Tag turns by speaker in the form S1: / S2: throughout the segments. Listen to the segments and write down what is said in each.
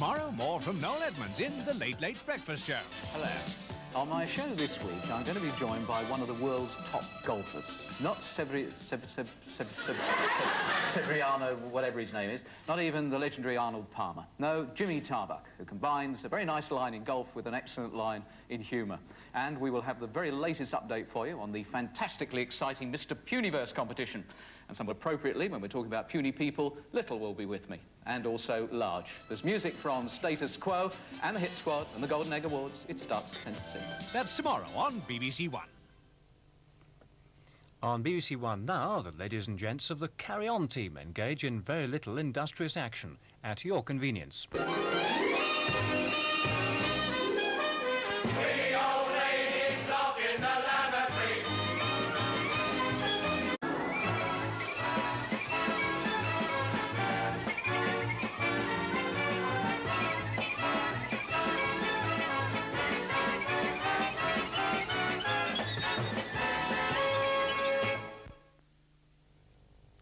S1: Tomorrow, more from Noel Edmonds in The Late Late Breakfast Show.
S2: Hello. On my show this week, I'm going to be joined by one of the world's top golfers. Not Severiano, whatever his name is. Not even the legendary Arnold Palmer. No, Jimmy Tarbuck, who combines a very nice line in golf with an excellent line in humour. And we will have the very latest update for you on the fantastically exciting Mr. Puniverse competition. And somewhat appropriately, when we're talking about puny people, Little will be with me. And also Large. There's music from Status Quo and the Hit Squad and the Golden Egg Awards. It starts at 10 to 6.
S1: That's tomorrow on BBC1.
S3: On BBC1 now, the ladies and gents of the Carry On team engage in very little industrious action at your convenience.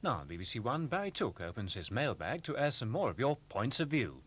S3: Now on BBC1, Barry Took opens his mailbag to air some more of your points of view.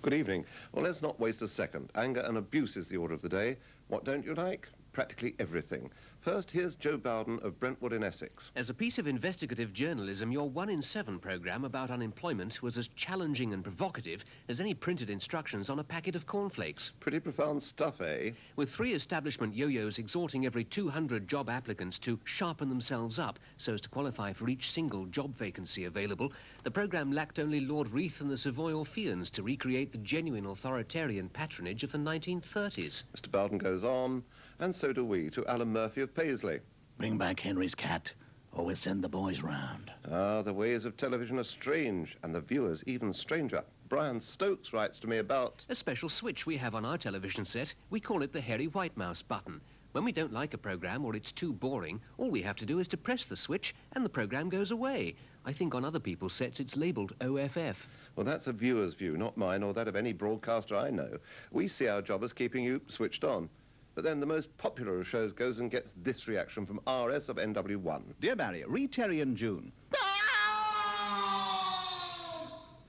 S4: Good evening. Well, let's not waste a second. Anger and abuse is the order of the day. What don't you like? Practically everything. First, here's Joe Bowden of Brentwood in Essex.
S5: As a piece of investigative journalism, your 1 in 7 programme about unemployment was as challenging and provocative as any printed instructions on a packet of cornflakes.
S4: Pretty profound stuff, eh?
S5: With 3 establishment yo-yos exhorting every 200 job applicants to sharpen themselves up so as to qualify for each single job vacancy available, the programme lacked only Lord Reith and the Savoy Orpheans to recreate the genuine authoritarian patronage of the 1930s.
S4: Mr. Bowden goes on, and so do we, to Alan Murphy of Paisley.
S6: Bring back Henry's cat, or we'll send the boys round.
S4: Ah, the ways of television are strange, and the viewers even stranger. Brian Stokes writes to me about
S5: a special switch we have on our television set. We call it the Hairy White Mouse button. When we don't like a programme or it's too boring, all we have to do is to press the switch and the programme goes away. I think on other people's sets it's labelled OFF.
S4: Well, that's a viewer's view, not mine or that of any broadcaster I know. We see our job as keeping you switched on. But then the most popular of shows goes and gets this reaction from RS of NW1.
S7: Dear Barry, read Terry and June.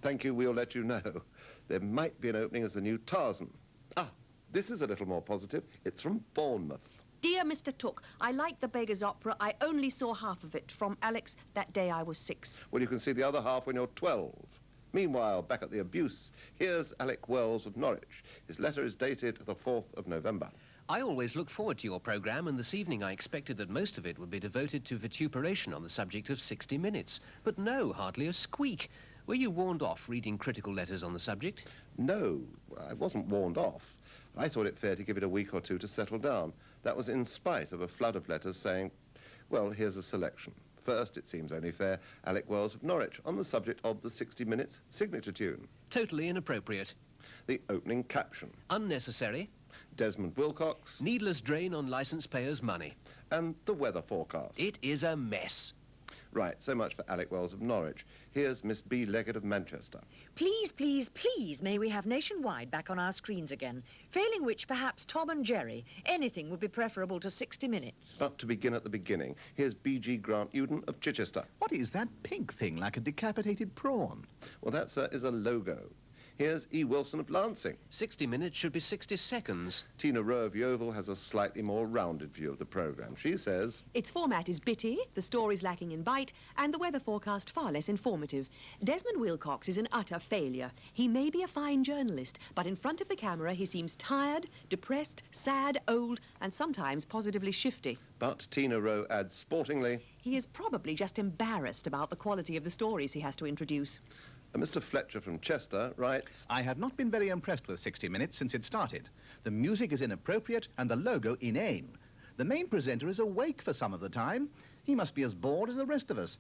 S4: Thank you, we'll let you know. There might be an opening as the new Tarzan. Ah, this is a little more positive. It's from Bournemouth.
S8: Dear Mr. Took, I like the Beggar's Opera. I only saw half of it. From Alex, that day I was 6.
S4: Well, you can see the other half when you're 12. Meanwhile, back at the abuse, here's Alec Wells of Norwich. His letter is dated the 4th of November.
S5: I always look forward to your programme, and this evening I expected that most of it would be devoted to vituperation on the subject of 60 Minutes. But no, hardly a squeak. Were you warned off reading critical letters on the subject?
S4: No, I wasn't warned off. I thought it fair to give it a week or two to settle down. That was in spite of a flood of letters saying, well, here's a selection. First, it seems only fair, Alec Wells of Norwich on the subject of the 60 Minutes signature tune.
S5: Totally inappropriate.
S4: The opening caption.
S5: Unnecessary.
S4: Desmond Wilcox.
S5: Needless drain on licence payers' money.
S4: And the weather forecast.
S5: It is a mess.
S4: Right, so much for Alec Wells of Norwich. Here's Miss B. Leggett of Manchester.
S9: Please, please, please, may we have Nationwide back on our screens again. Failing which, perhaps Tom and Jerry. Anything would be preferable to 60 Minutes.
S4: But to begin at the beginning, here's B.G. Grant Uden of Chichester.
S7: What is that pink thing like a decapitated prawn?
S4: Well, that, sir, is a logo. Here's E. Wilson of Lancing.
S5: 60 Minutes should be 60 seconds.
S4: Tina Rowe of Yeovil has a slightly more rounded view of the programme. She says,
S8: its format is bitty, the story's lacking in bite, and the weather forecast far less informative. Desmond Wilcox is an utter failure. He may be a fine journalist, but in front of the camera he seems tired, depressed, sad, old, and sometimes positively shifty.
S4: But Tina Rowe adds sportingly,
S8: he is probably just embarrassed about the quality of the stories he has to introduce.
S4: Mr. Fletcher from Chester writes,
S7: I have not been very impressed with 60 Minutes since it started. The music is inappropriate and the logo inane. The main presenter is awake for some of the time. He must be as bored as the rest of us.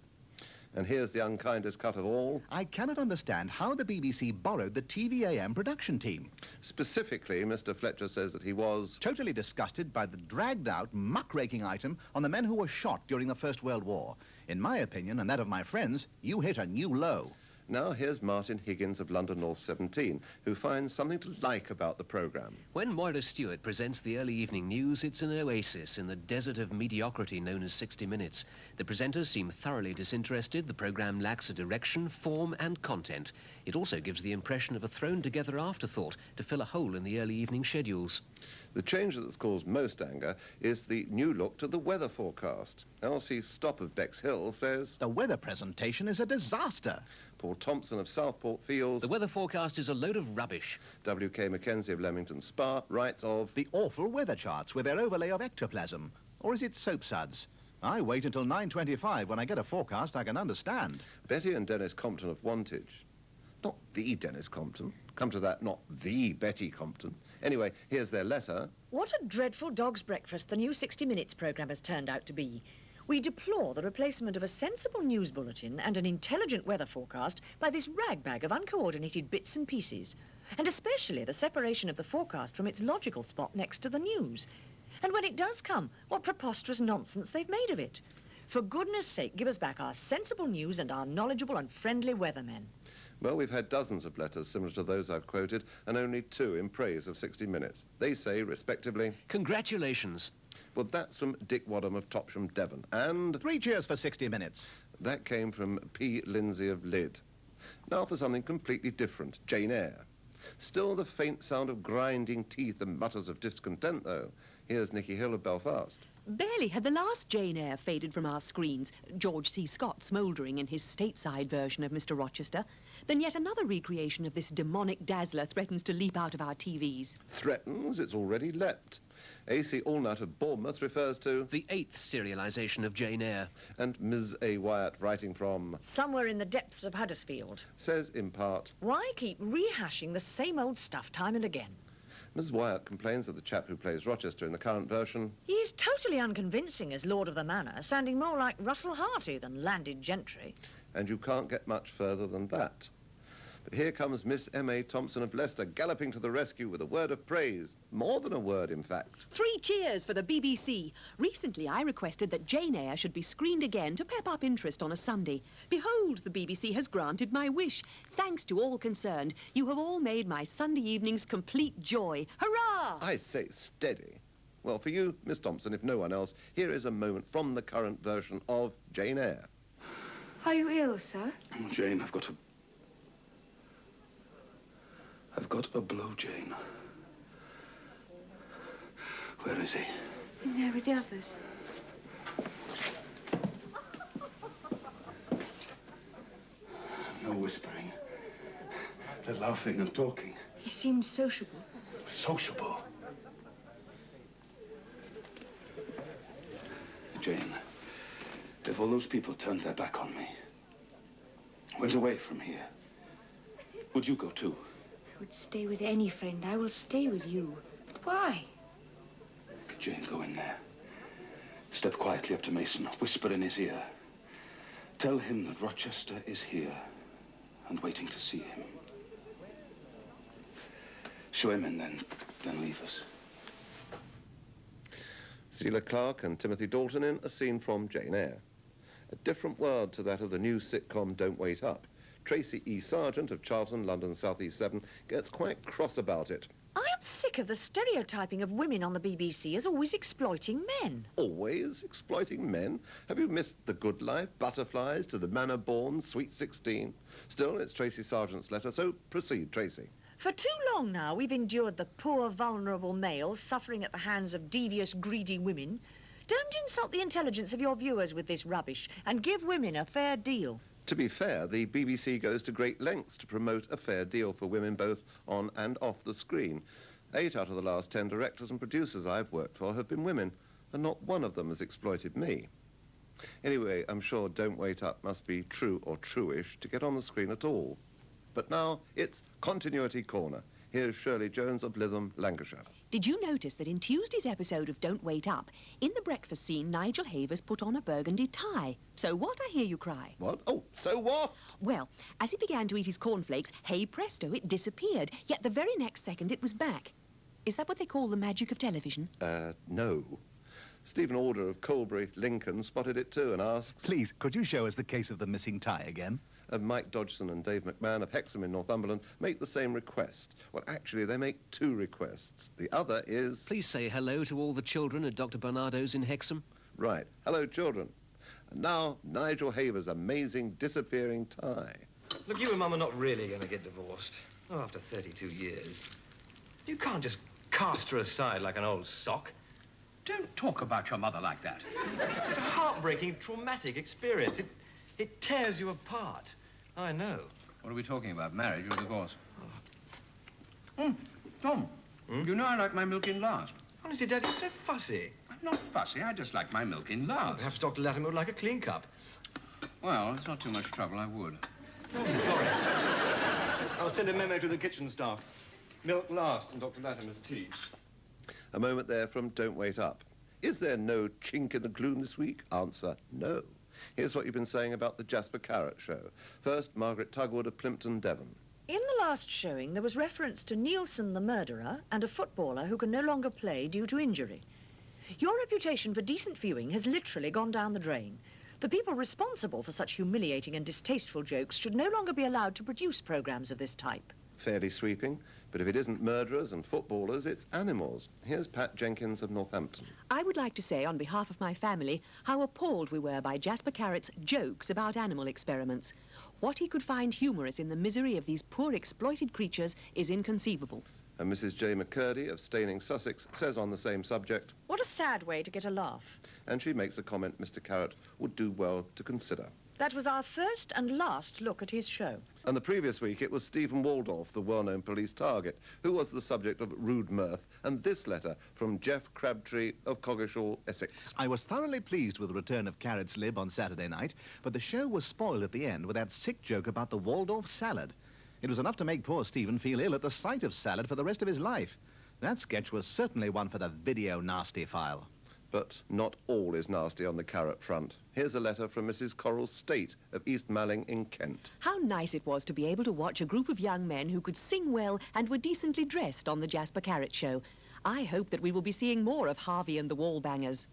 S4: And here's the unkindest cut of all.
S7: I cannot understand how the BBC borrowed the TVAM production team.
S4: Specifically, Mr. Fletcher says that he was
S7: totally disgusted by the dragged-out, muckraking item on the men who were shot during the First World War. In my opinion, and that of my friends, you hit a new low.
S4: Now here's Martin Higgins of London North 17, who finds something to like about the programme.
S5: When Moira Stewart presents the early evening news, it's an oasis in the desert of mediocrity known as 60 Minutes. The presenters seem thoroughly disinterested, the programme lacks a direction, form and content. It also gives the impression of a thrown-together afterthought to fill a hole in the early evening schedules.
S4: The change that's caused most anger is the new look to the weather forecast. Elsie Stopp of Bexhill says...
S7: The weather presentation is a disaster.
S4: Paul Thompson of Southport feels...
S5: The weather forecast is a load of rubbish.
S4: W.K. Mackenzie of Leamington Spa writes of...
S7: The awful weather charts with their overlay of ectoplasm. Or is it soap suds? I wait until 9:25 when I get a forecast I can understand.
S4: Betty and Dennis Compton of Wantage. Not the Dennis Compton. Come to that, not the Betty Compton. Anyway, here's their letter.
S9: What a dreadful dog's breakfast the new 60 Minutes programme has turned out to be. We deplore the replacement of a sensible news bulletin and an intelligent weather forecast by this ragbag of uncoordinated bits and pieces, and especially the separation of the forecast from its logical spot next to the news. And when it does come, what preposterous nonsense they've made of it. For goodness sake, give us back our sensible news and our knowledgeable and friendly weathermen.
S4: Well, we've had dozens of letters similar to those I've quoted, and only 2 in praise of 60 Minutes. They say, respectively...
S5: Congratulations.
S4: Well, that's from Dick Wadham of Topsham, Devon, and...
S7: 3 cheers for 60 Minutes.
S4: That came from P. Lindsay of Lydd. Now for something completely different, Jane Eyre. Still the faint sound of grinding teeth and mutters of discontent, though. Here's Nicky Hill of Belfast.
S8: Barely had the last Jane Eyre faded from our screens, George C. Scott smouldering in his stateside version of Mr. Rochester, then yet another recreation of this demonic dazzler threatens to leap out of our TVs.
S4: Threatens? It's already leapt. A.C. Allnut of Bournemouth refers to...
S5: The 8th serialisation of Jane Eyre.
S4: And Ms. A. Wyatt, writing from...
S9: Somewhere in the depths of Huddersfield.
S4: Says, in part...
S9: Why keep rehashing the same old stuff time and again?
S4: Ms. Wyatt complains of the chap who plays Rochester in the current version.
S9: He is totally unconvincing as Lord of the Manor, sounding more like Russell Harty than landed gentry.
S4: And you can't get much further than that. But here comes Miss M.A. Thompson of Leicester galloping to the rescue with a word of praise. More than a word, in fact.
S8: 3 cheers for the BBC. Recently, I requested that Jane Eyre should be screened again to pep up interest on a Sunday. Behold, the BBC has granted my wish. Thanks to all concerned. You have all made my Sunday evenings complete joy. Hurrah!
S4: I say, steady. Well, for you, Miss Thompson, if no one else, here is a moment from the current version of Jane Eyre.
S10: Are you ill, sir?
S11: Oh, Jane, I've got a blow, Jane. Where is he?
S10: In there with the others.
S11: No whispering. They're laughing and talking.
S10: He seemed sociable.
S11: Sociable? Jane, if all those people turned their back on me, went away from here, would you go too?
S10: I would stay with any friend. I will stay with you. But why?
S11: Jane, go in there. Step quietly up to Mason. Whisper in his ear. Tell him that Rochester is here and waiting to see him. Show him in, then leave us.
S4: Celia Clarke and Timothy Dalton in a scene from Jane Eyre. A different world to that of the new sitcom Don't Wait Up. Tracy E. Sargent of Charlton, London South-East 7, gets quite cross about it.
S9: I am sick of the stereotyping of women on the BBC as always exploiting men.
S4: Always exploiting men? Have you missed The Good Life, Butterflies, To the Manor Born, Sweet 16? Still, it's Tracy Sargent's letter, so proceed, Tracy.
S9: For too long now, we've endured the poor, vulnerable males suffering at the hands of devious, greedy women. Don't insult the intelligence of your viewers with this rubbish and give women a fair deal.
S4: To be fair, the BBC goes to great lengths to promote a fair deal for women both on and off the screen. 8 out of the last 10 directors and producers I've worked for have been women, and not one of them has exploited me. Anyway, I'm sure Don't Wait Up must be true or truish to get on the screen at all. But now it's Continuity Corner. Here's Shirley Jones of Lytham, Lancashire.
S8: Did you notice that in Tuesday's episode of Don't Wait Up, in the breakfast scene, Nigel Havers put on a burgundy tie? So what, I hear you cry?
S4: What? Oh, so what?
S8: Well, as he began to eat his cornflakes, hey presto, it disappeared. Yet the very next second it was back. Is that what they call the magic of television?
S4: No. Stephen Alder of Colbury, Lincoln, spotted it too and asks...
S7: Please, could you show us the case of the missing tie again?
S4: Mike Dodgson and Dave McMahon of Hexham in Northumberland make the same request. Well, actually, they make two requests. The other is...
S5: Please say hello to all the children at Dr. Barnardo's in Hexham.
S4: Right. Hello, children. And now, Nigel Haver's amazing disappearing tie.
S12: Look, you and Mum are not really going to get divorced. Not after 32 years. You can't just cast her aside like an old sock.
S13: Don't talk about your mother like that.
S12: It's a heartbreaking, traumatic experience. It tears you apart. I know.
S13: What are we talking about, marriage or divorce? Tom, you know I like my milk in last.
S12: Honestly, Dad, you're so fussy.
S13: I'm not fussy, I just like my milk in last.
S12: Perhaps Dr. Latimer would like a clean cup.
S13: Well, it's not too much trouble, I would.
S12: Oh, sorry. I'll send a memo to the kitchen staff. Milk last and Dr. Latimer's tea.
S4: A moment there from Don't Wait Up. Is there no chink in the gloom this week? Answer, no. Here's what you've been saying about the Jasper Carrott show. First, Margaret Tugwood of Plimpton, Devon.
S9: In the last showing, there was reference to Nielsen the murderer and a footballer who can no longer play due to injury. Your reputation for decent viewing has literally gone down the drain. The people responsible for such humiliating and distasteful jokes should no longer be allowed to produce programmes of this type.
S4: Fairly sweeping, but if it isn't murderers and footballers, it's animals. Here's Pat Jenkins of Northampton.
S8: I would like to say, on behalf of my family, how appalled we were by Jasper Carrott's jokes about animal experiments. What he could find humorous in the misery of these poor exploited creatures is inconceivable.
S4: And Mrs. J. McCurdy of Staining, Sussex, says on the same subject...
S9: What a sad way to get a laugh.
S4: And she makes a comment Mr. Carrott would do well to consider.
S9: That was our first and last look at his show.
S4: And the previous week, it was Stephen Waldorf, the well-known police target, who was the subject of rude mirth, and this letter from Jeff Crabtree of Coggeshall, Essex.
S7: I was thoroughly pleased with the return of Carrot's Lib on Saturday night, but the show was spoiled at the end with that sick joke about the Waldorf salad. It was enough to make poor Stephen feel ill at the sight of salad for the rest of his life. That sketch was certainly one for the video nasty file.
S4: But not all is nasty on the Carrott front. Here's a letter from Mrs. Coral State of East Malling in Kent.
S8: How nice it was to be able to watch a group of young men who could sing well and were decently dressed on the Jasper Carrott show. I hope that we will be seeing more of Harvey and the Wallbangers.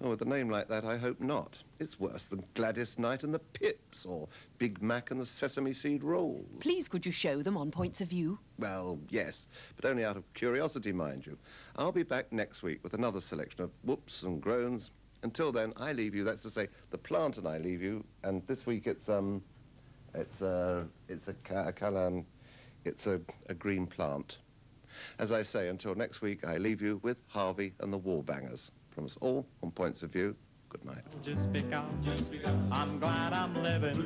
S4: Oh, with a name like that, I hope not. It's worse than Gladys Knight and the Pips, or Big Mac and the Sesame Seed Rolls.
S8: Please, could you show them on Points of View?
S4: Well, yes, but only out of curiosity, mind you. I'll be back next week with another selection of whoops and groans. Until then, I leave you, that's to say, the plant and I leave you, and this week it's a green plant. As I say, until next week, I leave you with Harvey and the Wallbangers. From us all on Points of View, good night.
S14: Just because I'm glad I'm living.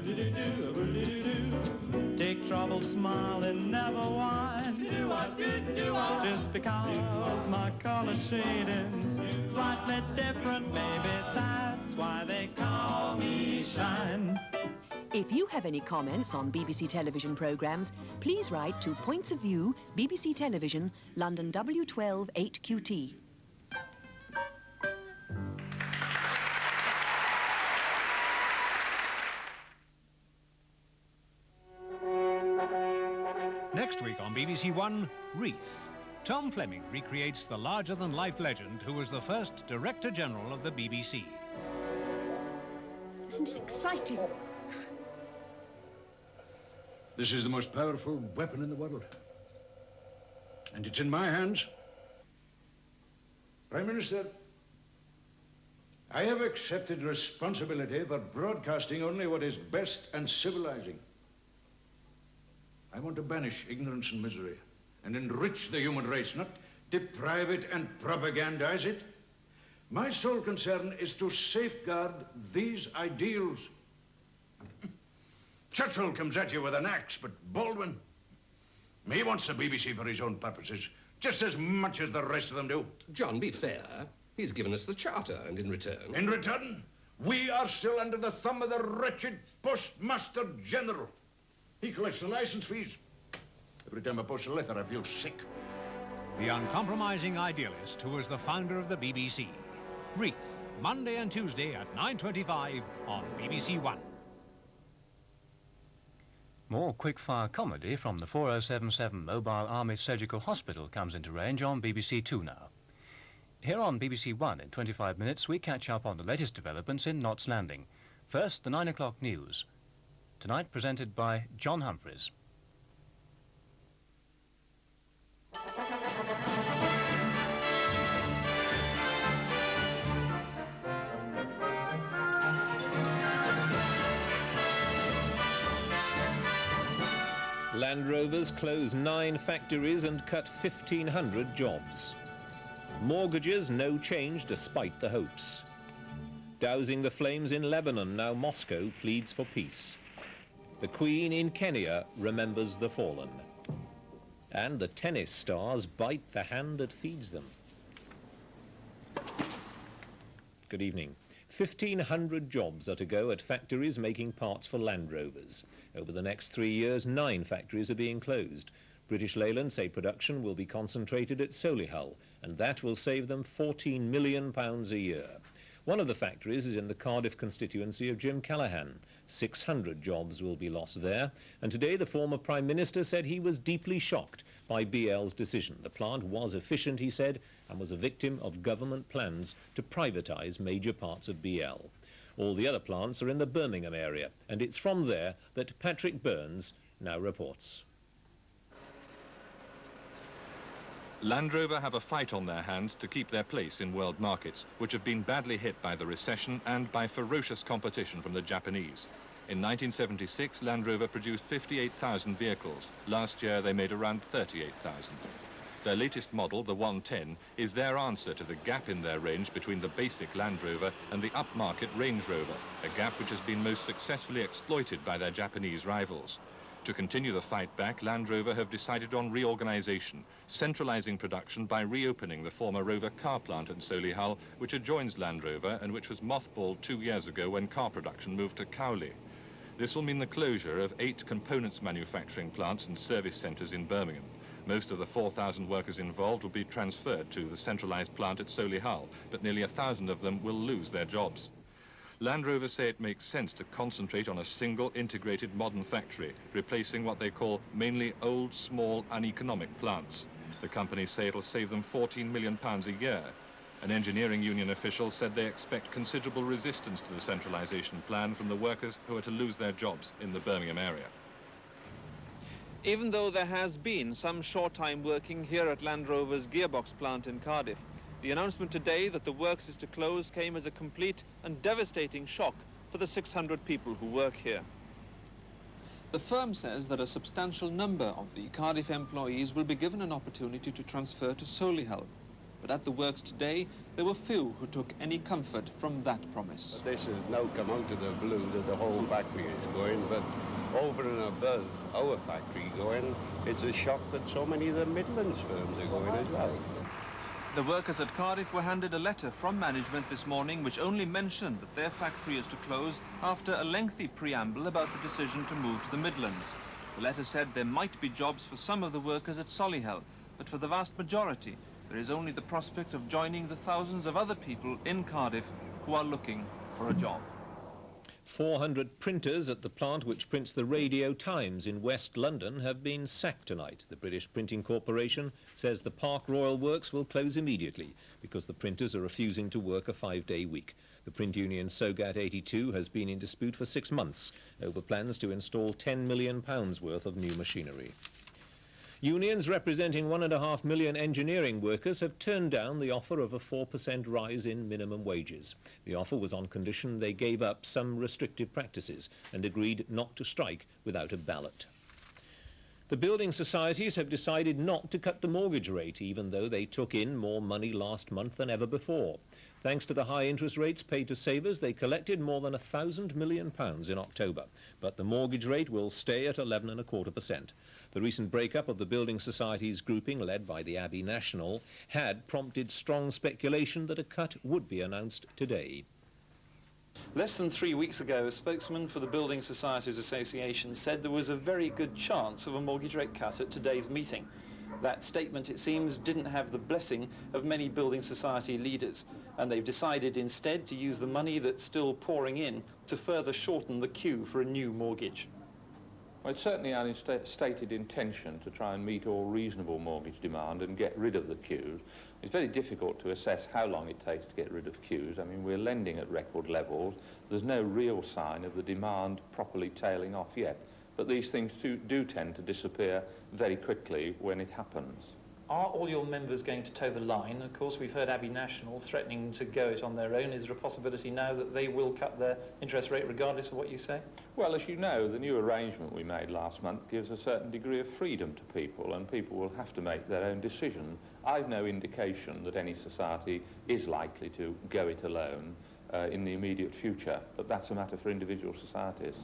S14: Take trouble, smile, and never whine. Just because my color shading's slightly different, maybe that's why they call me Shine.
S8: If you have any comments on BBC television programmes, please write to Points of View, BBC Television, London W12 8QT.
S1: Next week on BBC1, Wreath. Tom Fleming recreates the larger-than-life legend who was the first Director-General of the BBC.
S9: Isn't it exciting?
S15: This is the most powerful weapon in the world. And it's in my hands. Prime Minister, I have accepted responsibility for broadcasting only what is best and civilizing. I want to banish ignorance and misery and enrich the human race, not deprive it and propagandize it. My sole concern is to safeguard these ideals. Churchill comes at you with an axe, but Baldwin, he wants the BBC for his own purposes, just as much as the rest of them do.
S16: John, be fair. He's given us the charter, and in return...
S15: In return, we are still under the thumb of the wretched Postmaster General. He collects the license fees. Every time I post a letter, I feel sick.
S1: The uncompromising idealist who was the founder of the BBC. Wreath, Monday and Tuesday at 9:25 on BBC1.
S3: More quick-fire comedy from the 4077 Mobile Army Surgical Hospital comes into range on BBC2 now. Here on BBC1 in 25 minutes, we catch up on the latest developments in Knots Landing. First, the 9 o'clock news. Tonight presented by John Humphreys.
S17: Land Rovers close 9 factories and cut 1,500 jobs. Mortgages no change despite the hopes. Dousing the flames in Lebanon, now Moscow pleads for peace. The Queen in Kenya remembers the fallen. And the tennis stars bite the hand that feeds them. Good evening. 1,500 jobs are to go at factories making parts for Land Rovers. Over the next 3 years, 9 factories are being closed. British Leyland say production will be concentrated at Solihull, and that will save them £14 million a year. One of the factories is in the Cardiff constituency of Jim Callaghan. 600 jobs will be lost there, and today the former Prime Minister said he was deeply shocked by BL's decision. The plant was efficient, he said, and was a victim of government plans to privatise major parts of BL. All the other plants are in the Birmingham area, and it's from there that Patrick Burns now reports.
S18: Land Rover have a fight on their hands to keep their place in world markets, which have been badly hit by the recession and by ferocious competition from the Japanese. In 1976, Land Rover produced 58,000 vehicles. Last year, they made around 38,000. Their latest model, the 110, is their answer to the gap in their range between the basic Land Rover and the upmarket Range Rover, a gap which has been most successfully exploited by their Japanese rivals. To continue the fight back, Land Rover have decided on reorganisation, centralising production by reopening the former Rover car plant at Solihull, which adjoins Land Rover and which was mothballed 2 years ago when car production moved to Cowley. This will mean the closure of 8 components manufacturing plants and service centres in Birmingham. Most of the 4,000 workers involved will be transferred to the centralised plant at Solihull, but nearly 1,000 of them will lose their jobs. Land Rover say it makes sense to concentrate on a single integrated modern factory, replacing what they call mainly old, small, uneconomic plants. The company say it'll save them £14 million a year. An engineering union official said they expect considerable resistance to the centralisation plan from the workers who are to lose their jobs in the Birmingham area.
S19: Even though there has been some short time working here at Land Rover's gearbox plant in Cardiff, the announcement today that the works is to close came as a complete and devastating shock for the 600 people who work here. The firm says that a substantial number of the Cardiff employees will be given an opportunity to transfer to Solihull. But at the works today, there were few who took any comfort from that promise.
S20: This has now come out of the blue that the whole factory is going, but over and above our factory going, it's a shock that so many of the Midlands firms are going as well.
S19: The workers at Cardiff were handed a letter from management this morning which only mentioned that their factory is to close after a lengthy preamble about the decision to move to the Midlands. The letter said there might be jobs for some of the workers at Solihull, but for the vast majority, there is only the prospect of joining the thousands of other people in Cardiff who are looking for a job.
S17: 400 printers at the plant which prints the Radio Times in West London have been sacked tonight. The British Printing Corporation says the Park Royal Works will close immediately because the printers are refusing to work a 5-day week. The print union Sogat 82 has been in dispute for 6 months over plans to install £10 million worth of new machinery. Unions representing 1.5 million engineering workers have turned down the offer of a 4% rise in minimum wages. The offer was on condition they gave up some restrictive practices and agreed not to strike without a ballot. The building societies have decided not to cut the mortgage rate, even though they took in more money last month than ever before. Thanks to the high interest rates paid to savers, they collected more than £1,000 million in October. But the mortgage rate will stay at 11.25%. The recent breakup of the building societies grouping, led by the Abbey National, had prompted strong speculation that a cut would be announced today.
S21: Less than 3 weeks ago, a spokesman for the Building Societies Association said there was a very good chance of a mortgage rate cut at today's meeting. That statement, it seems, didn't have the blessing of many building society leaders, and they've decided instead to use the money that's still pouring in to further shorten the queue for a new mortgage.
S2: Well, it's certainly our stated intention to try and meet all reasonable mortgage demand and get rid of the queues. It's very difficult to assess how long it takes to get rid of queues. I mean, we're lending at record levels. There's no real sign of the demand properly tailing off yet. But these things do tend to disappear very quickly when it happens.
S21: Are all your members going to toe the line? Of course, we've heard Abbey National threatening to go it on their own. Is there a possibility now that they will cut their interest rate regardless of what you say?
S2: Well, as you know, the new arrangement we made last month gives a certain degree of freedom to people, and people will have to make their own decision. I've no indication that any society is likely to go it alone in the immediate future, but that's a matter for individual societies.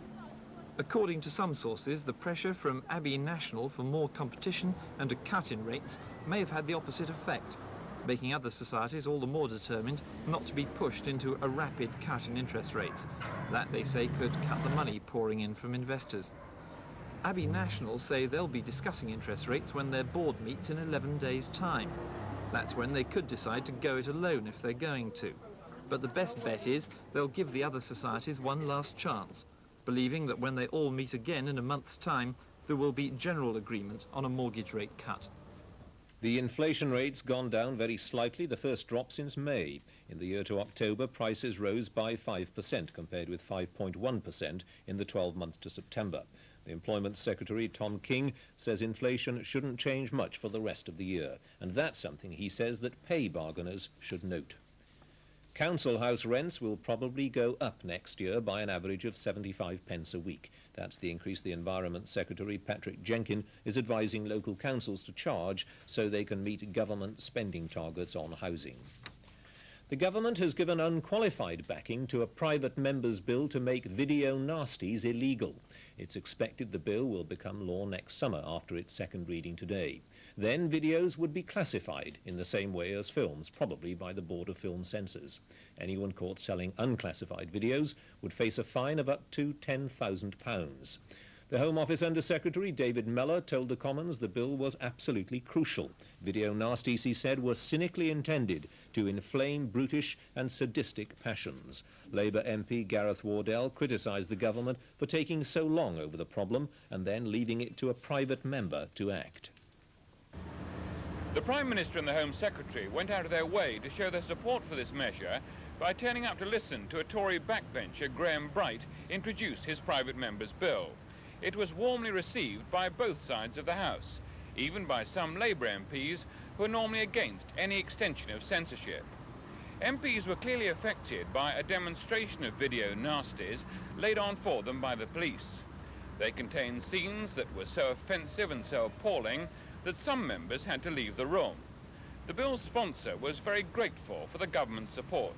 S19: According to some sources, the pressure from Abbey National for more competition and a cut in rates may have had the opposite effect, making other societies all the more determined not to be pushed into a rapid cut in interest rates. That, they say, could cut the money pouring in from investors. Abbey National say they'll be discussing interest rates when their board meets in 11 days' time. That's when they could decide to go it alone if they're going to. But the best bet is they'll give the other societies one last chance, believing that when they all meet again in a month's time, there will be general agreement on a mortgage rate cut.
S17: The inflation rate's gone down very slightly, the first drop since May. In the year to October, prices rose by 5%, compared with 5.1% in the 12 months to September. The Employment Secretary, Tom King, says inflation shouldn't change much for the rest of the year, and that's something he says that pay bargainers should note. Council house rents will probably go up next year by an average of 75 pence a week. That's the increase the Environment Secretary, Patrick Jenkin, is advising local councils to charge so they can meet government spending targets on housing. The government has given unqualified backing to a private member's bill to make video nasties illegal. It's expected the bill will become law next summer after its second reading today. Then videos would be classified in the same way as films, probably by the Board of Film Censors. Anyone caught selling unclassified videos would face a fine of up to £10,000. The Home Office Under-Secretary, David Mellor, told the Commons the bill was absolutely crucial. Video nasties, he said, were cynically intended to inflame brutish and sadistic passions. Labour MP Gareth Wardell criticised the government for taking so long over the problem and then leaving it to a private member to act.
S22: The Prime Minister and the Home Secretary went out of their way to show their support for this measure by turning up to listen to a Tory backbencher, Graham Bright, introduce his private member's bill. It was warmly received by both sides of the House, even by some Labour MPs who are normally against any extension of censorship. MPs were clearly affected by a demonstration of video nasties laid on for them by the police. They contained scenes that were so offensive and so appalling that some members had to leave the room. The bill's sponsor was very grateful for the government's support.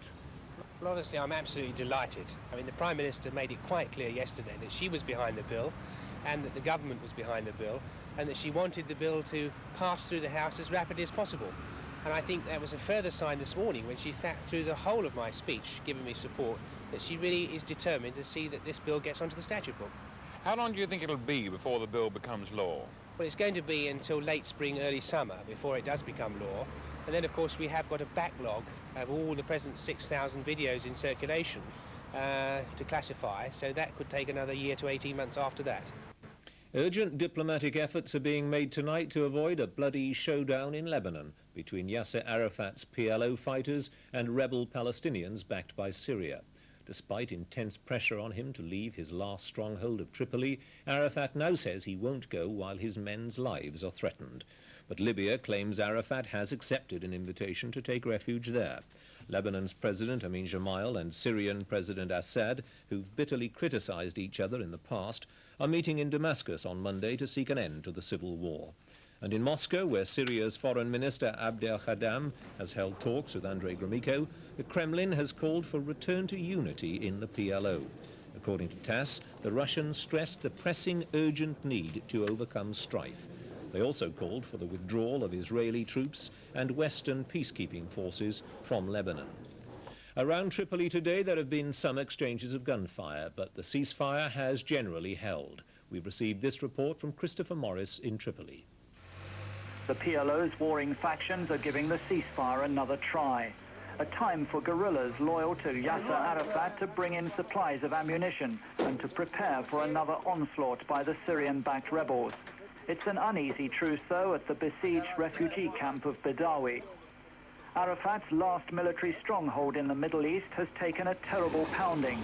S23: Well, honestly, I'm absolutely delighted. I mean, the Prime Minister made it quite clear yesterday that she was behind the bill and that the government was behind the bill and that she wanted the bill to pass through the House as rapidly as possible. And I think that was a further sign this morning when she sat through the whole of my speech, giving me support, that she really is determined to see that this bill gets onto the statute book.
S22: How long do you think it'll be before the bill becomes law?
S23: Well, it's going to be until late spring, early summer before it does become law. And then, of course, we have got a backlog of all the present 6,000 videos in circulation to classify, so that could take another year to 18 months after that.
S17: Urgent diplomatic efforts are being made tonight to avoid a bloody showdown in Lebanon between Yasser Arafat's PLO fighters and rebel Palestinians backed by Syria. Despite intense pressure on him to leave his last stronghold of Tripoli, Arafat now says he won't go while his men's lives are threatened. But Libya claims Arafat has accepted an invitation to take refuge there. Lebanon's President Amin Gemayel and Syrian President Assad, who've bitterly criticized each other in the past, are meeting in Damascus on Monday to seek an end to the civil war. And in Moscow, where Syria's Foreign Minister Abdel Khadam has held talks with Andrei Gromyko, the Kremlin has called for return to unity in the PLO. According to TASS, the Russians stressed the pressing, urgent need to overcome strife. They also called for the withdrawal of Israeli troops and Western peacekeeping forces from Lebanon. Around Tripoli today there have been some exchanges of gunfire, but the ceasefire has generally held. We've received this report from Christopher Morris in Tripoli.
S24: The PLO's warring factions are giving the ceasefire another try.
S6: a time for guerrillas loyal to Yasser Arafat to bring in supplies of ammunition and to prepare for another onslaught by the Syrian-backed rebels. It's an uneasy truce, though, at the besieged refugee camp of Badawi. Arafat's last military stronghold in the Middle East has taken a terrible pounding.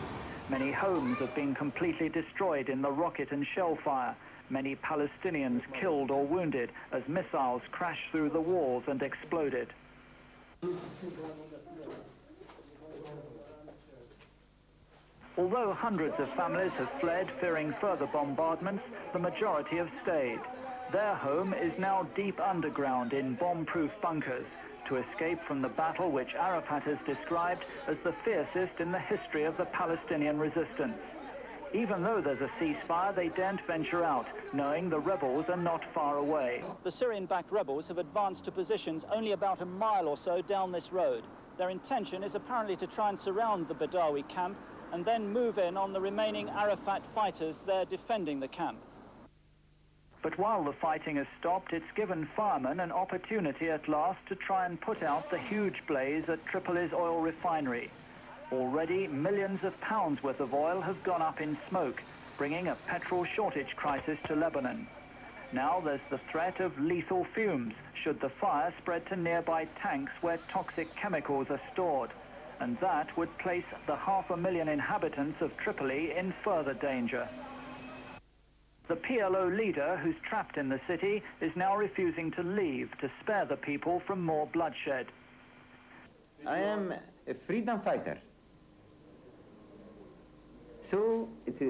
S6: Many homes have been completely destroyed in the rocket and shell fire. Many Palestinians killed or wounded as missiles crashed through the walls and exploded. Although hundreds of families have fled, fearing further bombardments, the majority have stayed. Their home is now deep underground in bomb-proof bunkers to escape from the battle which Arafat has described as the fiercest in the history of the Palestinian resistance. Even though there's a ceasefire, they daren't venture out, knowing the rebels are not far away.
S10: The Syrian-backed rebels have advanced to positions only about a mile or so down this road. Their intention is apparently to try and surround the Badawi camp and then move in on the remaining Arafat fighters there defending the camp.
S6: But while the fighting has stopped, it's given firemen an opportunity at last to try and put out the huge blaze at Tripoli's oil refinery. Already, millions of pounds worth of oil have gone up in smoke, bringing a petrol shortage crisis to Lebanon. Now there's the threat of lethal fumes should the fire spread to nearby tanks where toxic chemicals are stored. And that would place the 500,000 inhabitants of Tripoli in further danger. The PLO leader, who's trapped in the city, is now refusing to leave to spare the people from more bloodshed.
S11: I am a freedom fighter. So it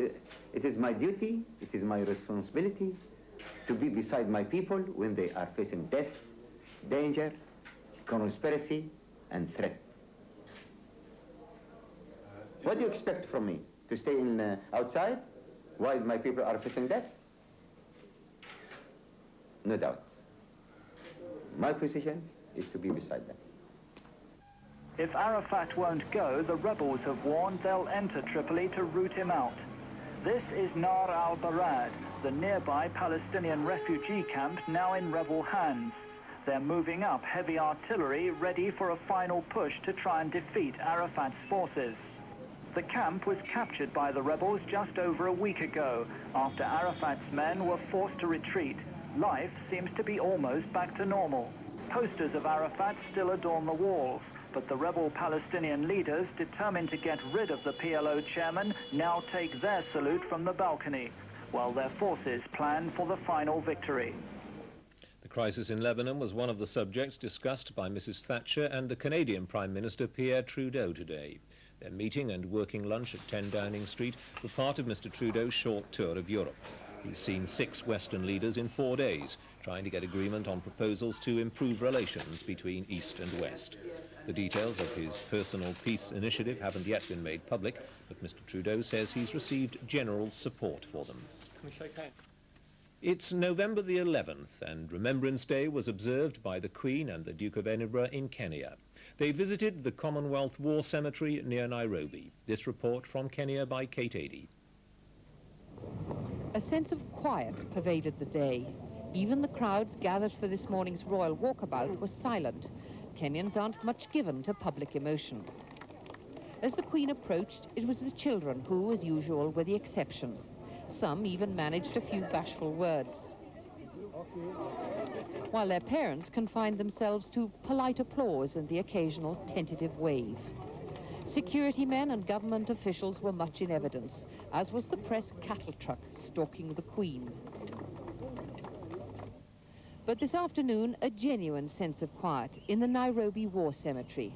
S11: is my duty, it is my responsibility to be beside my people when they are facing death, danger, conspiracy, and threat. What do you expect from me? To stay outside while my people are facing death? No doubt. My position is to be beside them.
S6: If Arafat won't go, the rebels have warned they'll enter Tripoli to root him out. This is Nar al-Barad, the nearby Palestinian refugee camp now in rebel hands. They're moving up heavy artillery ready for a final push to try and defeat Arafat's forces. The camp was captured by the rebels just over a week ago, after Arafat's men were forced to retreat. Life seems to be almost back to normal. Posters of Arafat still adorn the walls, but the rebel Palestinian leaders, determined to get rid of the PLO chairman, now take their salute from the balcony, while their forces plan for the final victory.
S17: The crisis in Lebanon was one of the subjects discussed by Mrs. Thatcher and the Canadian Prime Minister Pierre Trudeau today. Their meeting and working lunch at 10 Downing Street were part of Mr. Trudeau's short tour of Europe. He's seen 6 Western leaders in 4 days, trying to get agreement on proposals to improve relations between East and West. The details of his personal peace initiative haven't yet been made public, but Mr. Trudeau says he's received general support for them.
S19: Can we shake hands?
S17: It's November the 11th, and Remembrance Day was observed by the Queen and the Duke of Edinburgh in Kenya. They visited the Commonwealth War Cemetery near Nairobi. This report from Kenya by Kate Adey.
S24: A sense of quiet pervaded the day. Even the crowds gathered for this morning's royal walkabout were silent. Kenyans aren't much given to public emotion. As the Queen approached, it was the children who, as usual, were the exception. Some even managed a few bashful words, while their parents confined themselves to polite applause and the occasional tentative wave. Security men and government officials were much in evidence, as was the press cattle truck stalking the Queen. But this afternoon, a genuine sense of quiet in the Nairobi War Cemetery.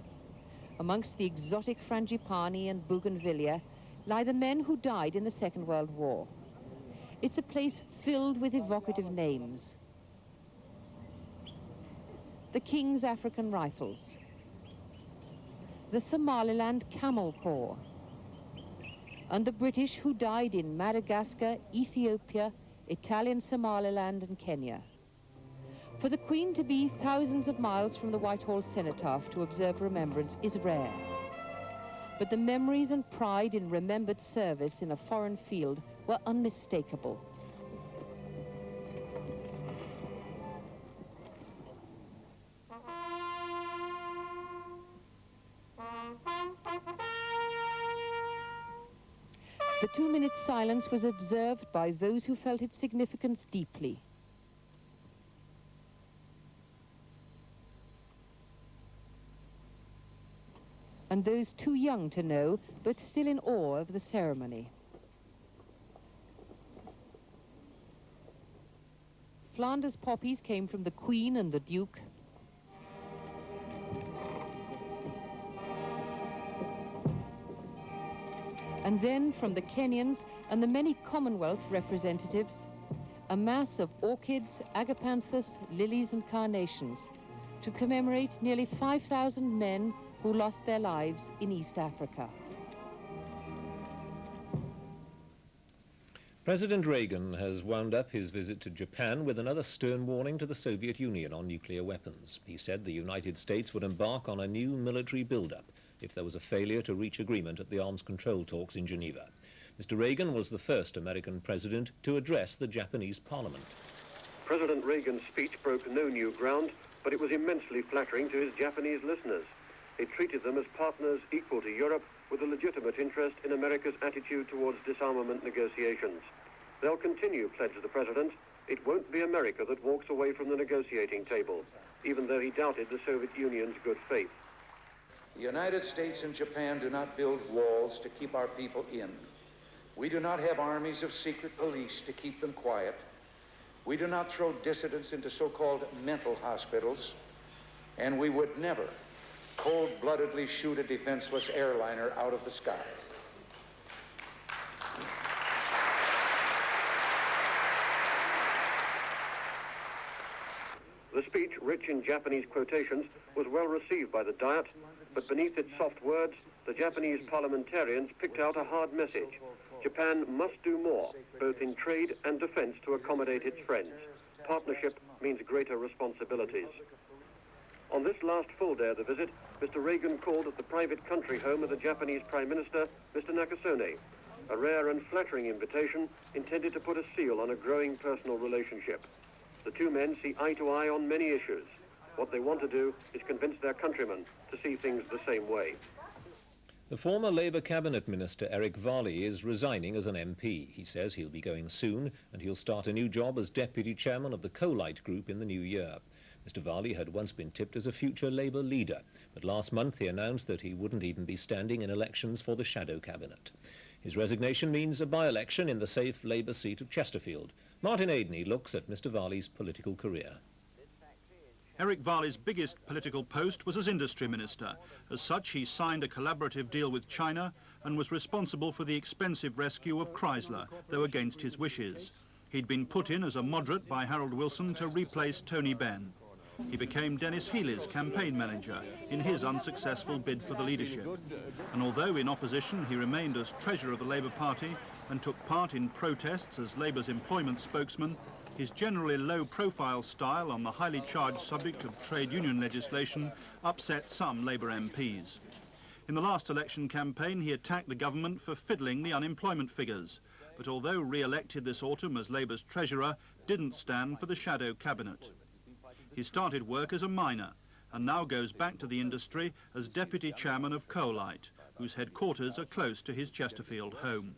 S24: Amongst the exotic frangipani and bougainvillea lie the men who died in the Second World War. It's a place filled with evocative names. The King's African Rifles, the Somaliland Camel Corps, and the British who died in Madagascar, Ethiopia, Italian Somaliland and Kenya. For the Queen to be thousands of miles from the Whitehall Cenotaph to observe remembrance is rare. But the memories and pride in remembered service in a foreign field were unmistakable. The 2-minute silence was observed by those who felt its significance deeply. And those too young to know, but still in awe of the ceremony. Flanders poppies came from the Queen and the Duke. And then from the Kenyans and the many Commonwealth representatives, a mass of orchids, agapanthus, lilies and carnations to commemorate nearly 5,000 men who lost their lives in East Africa.
S17: President Reagan has wound up his visit to Japan with another stern warning to the Soviet Union on nuclear weapons. He said the United States would embark on a new military build-up if there was a failure to reach agreement at the arms control talks in Geneva. Mr. Reagan was the first American president to address the Japanese parliament.
S5: President Reagan's speech broke no new ground, but it was immensely flattering to his Japanese listeners. It treated them as partners equal to Europe with a legitimate interest in America's attitude towards disarmament negotiations. They'll continue, pledged the president. It won't be America that walks away from the negotiating table, even though he doubted the Soviet Union's good faith.
S7: The United States and Japan do not build walls to keep our people in. We do not have armies of secret police to keep them quiet. We do not throw dissidents into so-called mental hospitals. And we would never cold-bloodedly shoot a defenseless airliner out of the sky.
S5: The speech, rich in Japanese quotations, was well received by the Diet, but beneath its soft words, the Japanese parliamentarians picked out a hard message. Japan must do more, both in trade and defense, to accommodate its friends. Partnership means greater responsibilities. On this last full day of the visit, Mr. Reagan called at the private country home of the Japanese Prime Minister, Mr. Nakasone, a rare and flattering invitation intended to put a seal on a growing personal relationship. The two men see eye to eye on many issues. What they want to do is convince their countrymen to see things the same way.
S17: The former Labour Cabinet Minister Eric Varley is resigning as an MP. He says he'll be going soon and he'll start a new job as Deputy Chairman of the Coalite Group in the new year. Mr. Varley had once been tipped as a future Labour leader, but last month he announced that he wouldn't even be standing in elections for the shadow cabinet. His resignation means a by-election in the safe Labour seat of Chesterfield. Martin Adeney looks at Mr. Varley's political career.
S12: Eric Varley's biggest political post was as Industry Minister. As such, he signed a collaborative deal with China and was responsible for the expensive rescue of Chrysler, though against his wishes. He'd been put in as a moderate by Harold Wilson to replace Tony Benn. He became Dennis Healy's campaign manager in his unsuccessful bid for the leadership. And although in opposition, he remained as treasurer of the Labour Party and took part in protests as Labour's employment spokesman, his generally low-profile style on the highly charged subject of trade union legislation upset some Labour MPs. In the last election campaign, he attacked the government for fiddling the unemployment figures, but although re-elected this autumn as Labour's treasurer, didn't stand for the shadow cabinet. He started work as a miner and now goes back to the industry as deputy chairman of Coalite, whose headquarters are close to his Chesterfield home.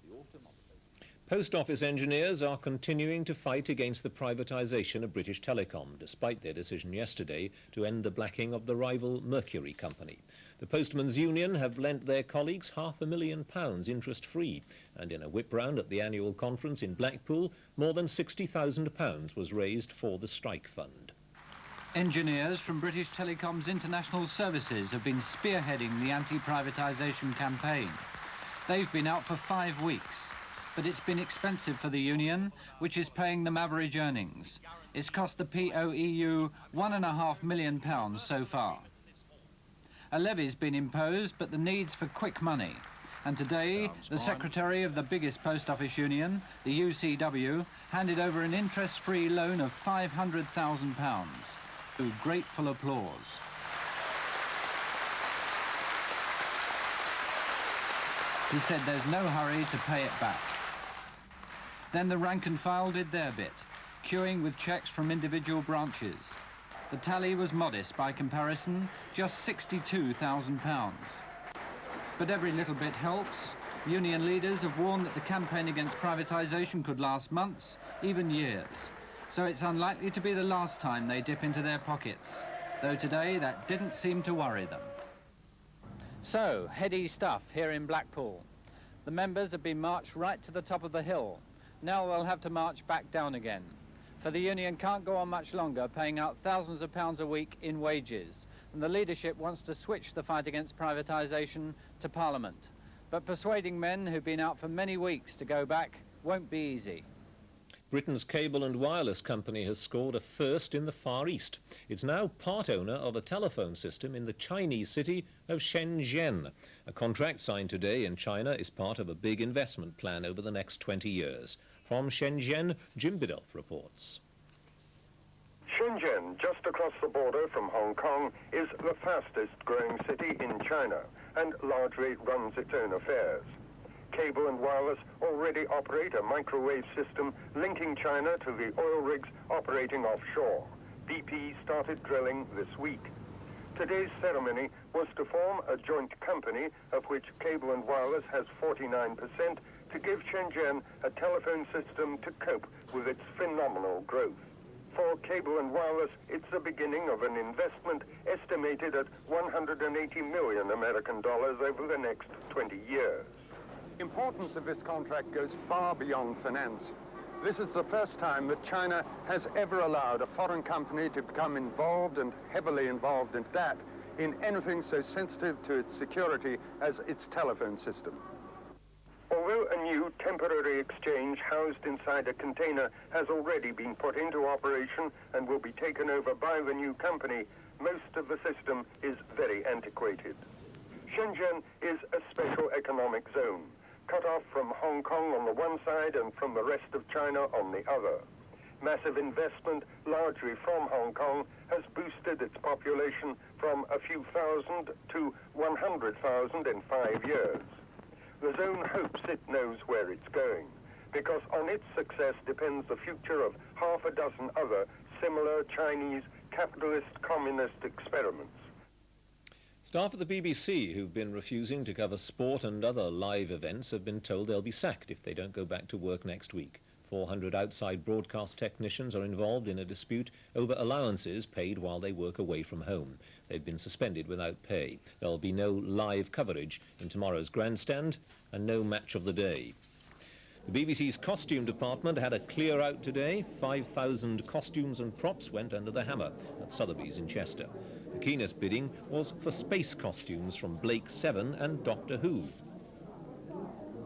S17: Post office engineers are continuing to fight against the privatisation of British Telecom, despite their decision yesterday to end the blacking of the rival Mercury company. The Postmen's Union have lent their colleagues £500,000 interest-free, and in a whip round at the annual conference in Blackpool, more than £60,000 was raised for the strike fund.
S13: Engineers from British Telecom's international services have been spearheading the anti-privatisation campaign. They've been out for 5 weeks. But it's been expensive for the union, which is paying them average earnings. It's cost the POEU £1.5 million so far. A levy's been imposed, but the need's for quick money. And today, the secretary of the biggest post office union, the UCW, handed over an interest-free loan of £500,000 to grateful applause. He said there's no hurry to pay it back. Then the rank and file did their bit, queuing with cheques from individual branches. The tally was modest by comparison, just £62,000. But every little bit helps, Union leaders have warned that the campaign against privatisation could last months, even years. So it's unlikely to be the last time they dip into their pockets, though today that didn't seem to worry them. So, heady stuff here in Blackpool. The members have been marched right to the top of the hill. Now they'll have to march back down again. For the union can't go on much longer paying out thousands of pounds a week in wages, and the leadership wants to switch the fight against privatisation to Parliament. But persuading men who've been out for many weeks to go back won't be easy.
S17: Britain's cable and wireless company has scored a first in the Far East. It's now part owner of a telephone system in the Chinese city of Shenzhen. A contract signed today in China is part of a big investment plan over the next 20 years. From Shenzhen, Jim Biddulph reports.
S4: Shenzhen, just across the border from Hong Kong, is the fastest growing city in China and largely runs its own affairs. Cable and wireless already operate a microwave system linking China to the oil rigs operating offshore. BP started drilling this week. Today's ceremony was to form a joint company of which Cable and Wireless has 49% to give Shenzhen a telephone system to cope with its phenomenal growth. For Cable and Wireless, it's the beginning of an investment estimated at 180 million American dollars over the next 20 years. Importance of this contract goes far beyond finance. This is the first time that China has ever allowed a foreign company to become involved and heavily involved in that in anything so sensitive to its security as its telephone system. Although a new temporary exchange housed inside a container has already been put into operation and will be taken over by the new company, most of the system is very antiquated. Shenzhen is a special economic zone, cut off from Hong Kong on the one side and from the rest of China on the other. Massive investment, largely from Hong Kong, has boosted its population from a few thousand to 100,000 in 5 years. The zone hopes it knows where it's going, because on its success depends the future of half a dozen other similar Chinese capitalist communist experiments.
S17: Staff at the BBC who've been refusing to cover sport and other live events have been told they'll be sacked if they don't go back to work next week. 400 outside broadcast technicians are involved in a dispute over allowances paid while they work away from home. They've been suspended without pay. There'll be no live coverage in tomorrow's grandstand and no match of the day. The BBC's costume department had a clear out today. 5,000 costumes and props went under the hammer at Sotheby's in Chester. The keenest bidding was for space costumes from Blake 7 and Doctor Who.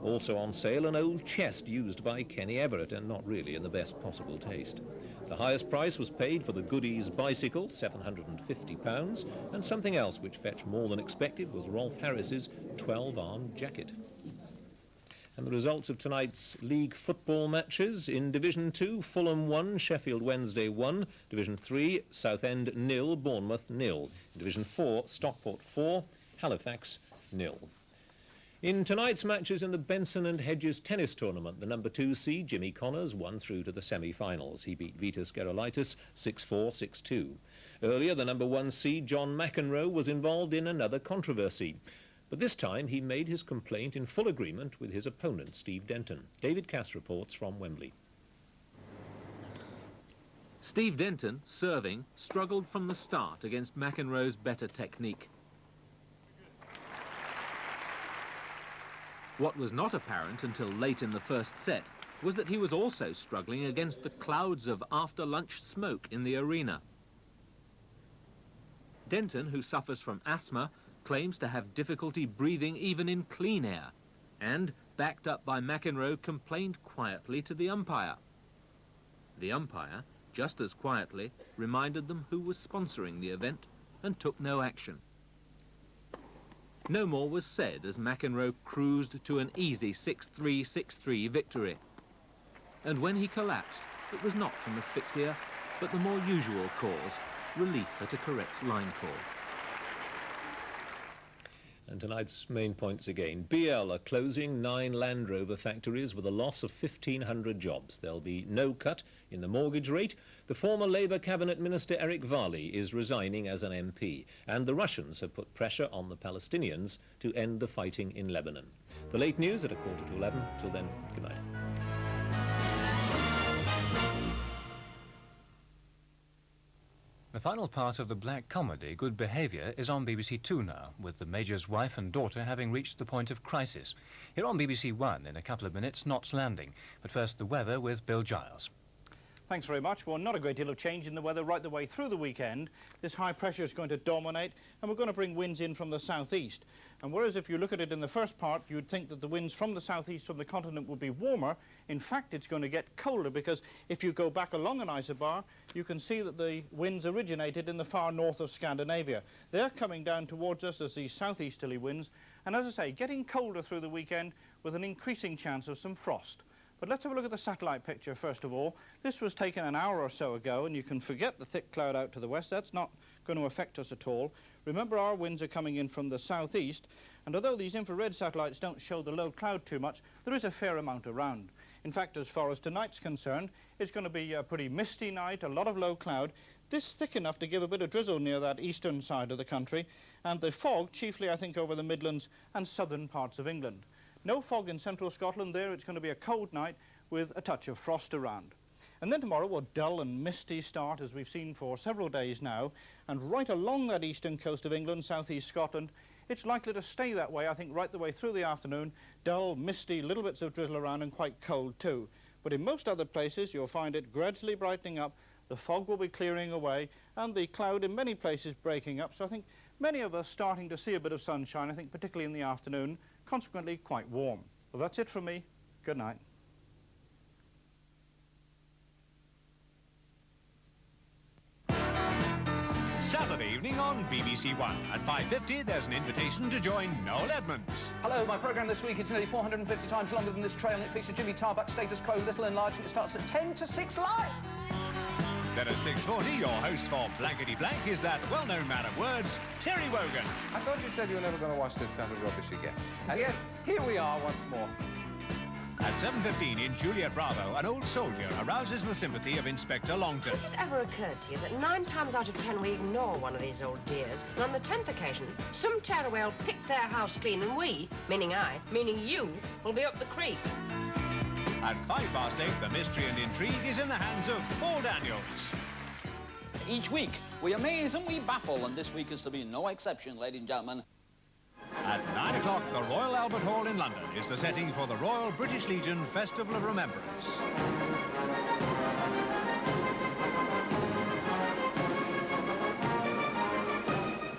S17: Also on sale, an old chest used by Kenny Everett and not really in the best possible taste. The highest price was paid for the Goodies bicycle, £750, and something else which fetched more than expected was Rolf Harris's 12-arm jacket. And the results of tonight's league football matches: in Division 2, Fulham 1, Sheffield Wednesday 1, Division 3, Southend 0, Bournemouth 0, Division 4, Stockport 4, Halifax 0. In tonight's matches in the Benson and Hedges tennis tournament, the number 2 seed, Jimmy Connors, won through to the semi-finals. He beat Vitas Gerolaitis 6-4, 6-2. Earlier, the number 1 seed, John McEnroe, was involved in another controversy. But this time, he made his complaint in full agreement with his opponent, Steve Denton. David Cass reports from Wembley.
S8: Steve Denton, serving, struggled from the start against McEnroe's better technique. What was not apparent until late in the first set was that he was also struggling against the clouds of after-lunch smoke in the arena. Denton, who suffers from asthma, claims to have difficulty breathing even in clean air, and, backed up by McEnroe, complained quietly to the umpire. The umpire, just as quietly, reminded them who was sponsoring the event and took no action. No more was said as McEnroe cruised to an easy 6-3, 6-3 victory. And when he collapsed, it was not from asphyxia, but the more usual cause, relief at a correct line call.
S17: And tonight's main points again. BL are closing 9 Land Rover factories with a loss of 1,500 jobs. There'll be no cut in the mortgage rate. The former Labour Cabinet Minister Eric Varley is resigning as an MP. And the Russians have put pressure on the Palestinians to end the fighting in Lebanon. The late news at 11:15. Till then, good night.
S3: The final part of the black comedy, Good Behaviour, is on BBC2 now, with the Major's wife and daughter having reached the point of crisis. Here on BBC1, in a couple of minutes, Knots Landing. But first, the weather with Bill Giles.
S12: Thanks very much. Well, not a great deal of change in the weather right the way through the weekend. This high pressure is going to dominate, and we're going to bring winds in from the southeast. And whereas if you look at it in the first part, you'd think that the winds from the southeast from the continent would be warmer, in fact, it's going to get colder, because if you go back along an isobar, you can see that the winds originated in the far north of Scandinavia. They're coming down towards us as these southeasterly winds, and as I say, getting colder through the weekend with an increasing chance of some frost. But let's have a look at the satellite picture first of all. This was taken an hour or so ago, and you can forget the thick cloud out to the west. That's not going to affect us at all. Remember, our winds are coming in from the southeast, and although these infrared satellites don't show the low cloud too much, there is a fair amount around. In fact, as far as tonight's concerned, it's going to be a pretty misty night, a lot of low cloud. This thick enough to give a bit of drizzle near that eastern side of the country, and the fog chiefly, I think, over the Midlands and southern parts of England. No fog in central Scotland there. It's going to be a cold night with a touch of frost around. And then tomorrow will dull and misty start, as we've seen for several days now, and right along that eastern coast of England, southeast Scotland, it's likely to stay that way, I think, right the way through the afternoon. Dull, misty, little bits of drizzle around, and quite cold too. But in most other places, you'll find it gradually brightening up, the fog will be clearing away, and the cloud in many places breaking up. So I think many of us starting to see a bit of sunshine, I think particularly in the afternoon, consequently quite warm. Well, that's it from me. Good night.
S1: Saturday evening on BBC1. At 5:50, there's an invitation to join Noel Edmonds.
S9: Hello, my programme this week is nearly 450 times longer than this trail, and it features Jimmy Tarbuck, Status Quo, Little and Large, and it starts at 10 to 6 live.
S1: Then at 6:40, your host for Blankety Blank is that well-known man of words, Terry Wogan.
S14: I thought you said you were never going to watch this kind of rubbish again. And yet, here we are once more.
S1: At 7:15 in Juliet Bravo, an old soldier arouses the sympathy of Inspector Longton.
S15: Has it ever occurred to you that 9 times out of 10 we ignore one of these old dears, and on the 10th occasion, some tearaway will pick their house clean, and we, meaning I, meaning you, will be up the creek.
S1: At 8:05, the mystery and intrigue is in the hands of Paul Daniels.
S16: Each week, we amaze and we baffle, and this week is to be no exception, ladies and gentlemen.
S1: At 9 o'clock, the Royal Albert Hall in London is the setting for the Royal British Legion Festival of Remembrance.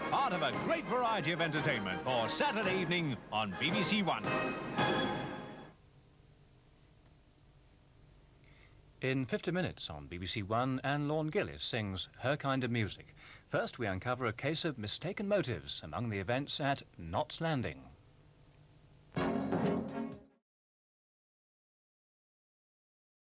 S1: Part of a great variety of entertainment for Saturday evening on BBC1.
S3: In 50 minutes on BBC1, Anne Lorne Gillis sings Her Kind of Music. First, we uncover a case of mistaken motives among the events at Knots Landing.